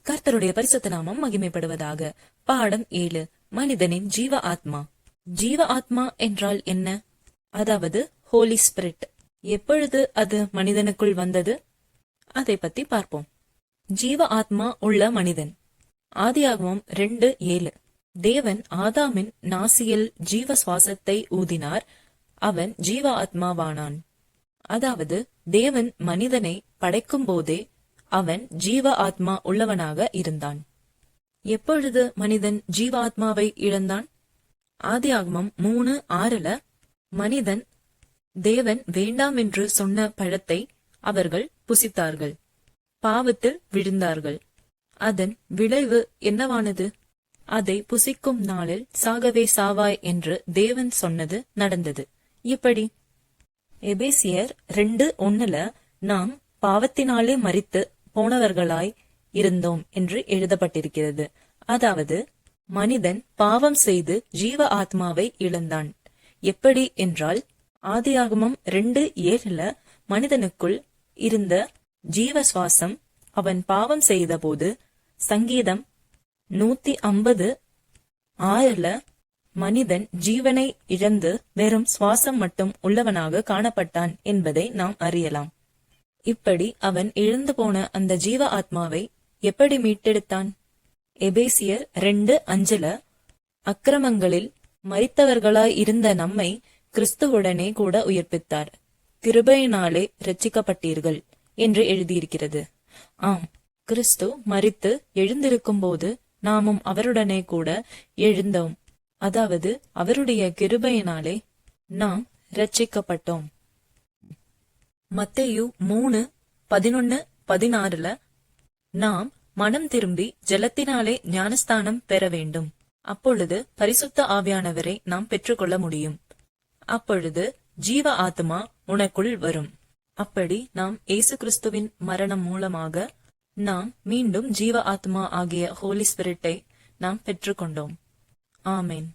கர்த்தருடைய பரிசுத்த நாமம் மகிமைப்படுவதாக. பாடம் 7. மனிதனின் ஜீவ ஆத்மா. ஜீவ ஆத்மா என்றால் என்ன? அதாவது ஹோலி ஸ்பிரிட். எப்பொழுது அது மனிதனுக்குள் வந்தது? அதை பத்தி பார்ப்போம். ஜீவ ஆத்மா உள்ள மனிதன். ஆதியாகமம் 2:7. தேவன் ஆதாமின் நாசியில் ஜீவ சுவாசத்தை ஊதினார், அவன் ஜீவ ஆத்மாவானான். அதாவது தேவன் மனிதனை படைக்கும் போதே அவன் ஜீவ ஆத்மா உள்ளவனாக இருந்தான். எப்பொழுது மனிதன் ஜீவ ஆத்மாவை இழந்தான்? ஆதியாகமம் 3:6. மனிதன் தேவன் வேண்டாம் என்று சொன்ன பழத்தை அவர்கள் புசித்தார்கள், பாவத்தில் விழுந்தார்கள். அதன் விளைவு என்னவானது? அதை புசிக்கும் நாளில் சாகவே சாவாய் என்று தேவன் சொன்னது நடந்தது. இப்படி எபேசியர் 2:1 நாம் பாவத்தினாலே மரித்து போனவர்களாய் இருந்தோம் என்று எழுதப்பட்டிருக்கிறது. அதாவது மனிதன் பாவம் செய்து ஜீவ ஆத்மாவை இழந்தான். எப்படி என்றால் ஆதியாகமம் 2:7 மனிதனுக்குள் இருந்த ஜீவ சுவாசம் அவன் பாவம் செய்த போது, சங்கீதம் 150:6 மனிதன் ஜீவனை இழந்து வெறும் சுவாசம் மட்டும் உள்ளவனாக காணப்பட்டான் என்பதை நாம் அறியலாம். இப்படி அவன் இழந்து போன அந்த ஜீவ ஆத்மாவை எப்படி மீட்டெடுத்தான்? எபேசியர் 2:5 அக்கிரமங்களில் மரித்தவர்களாய் இருந்த நம்மை கிறிஸ்துவுடனே கூட உயிர்ப்பித்தார், கிருபையினாலே இரட்சிக்கப்பட்டீர்கள் என்று எழுதியிருக்கிறது. ஆம், கிறிஸ்து மரித்து எழுந்திருக்கும் போது நாமும் அவருடனே கூட எழுந்தோம். அதாவது அவருடைய கிருபையினாலே நாம் இரட்சிக்கப்பட்டோம். மத்தேயு 3:11-16 நாம் மனம் திரும்பி ஜலத்தினாலே ஞானஸ்தானம் பெற வேண்டும். அப்பொழுது பரிசுத்த ஆவியானவரை நாம் பெற்றுக்கொள்ள முடியும். அப்பொழுது ஜீவ ஆத்மா உனக்குள் வரும். அப்படி நாம் இயேசு கிறிஸ்துவின் மரணம் மூலமாக நாம் மீண்டும் ஜீவ ஆத்மா ஆகிய ஹோலி ஸ்பிரிட்டை நாம் பெற்றுக்கொண்டோம். ஆமென்.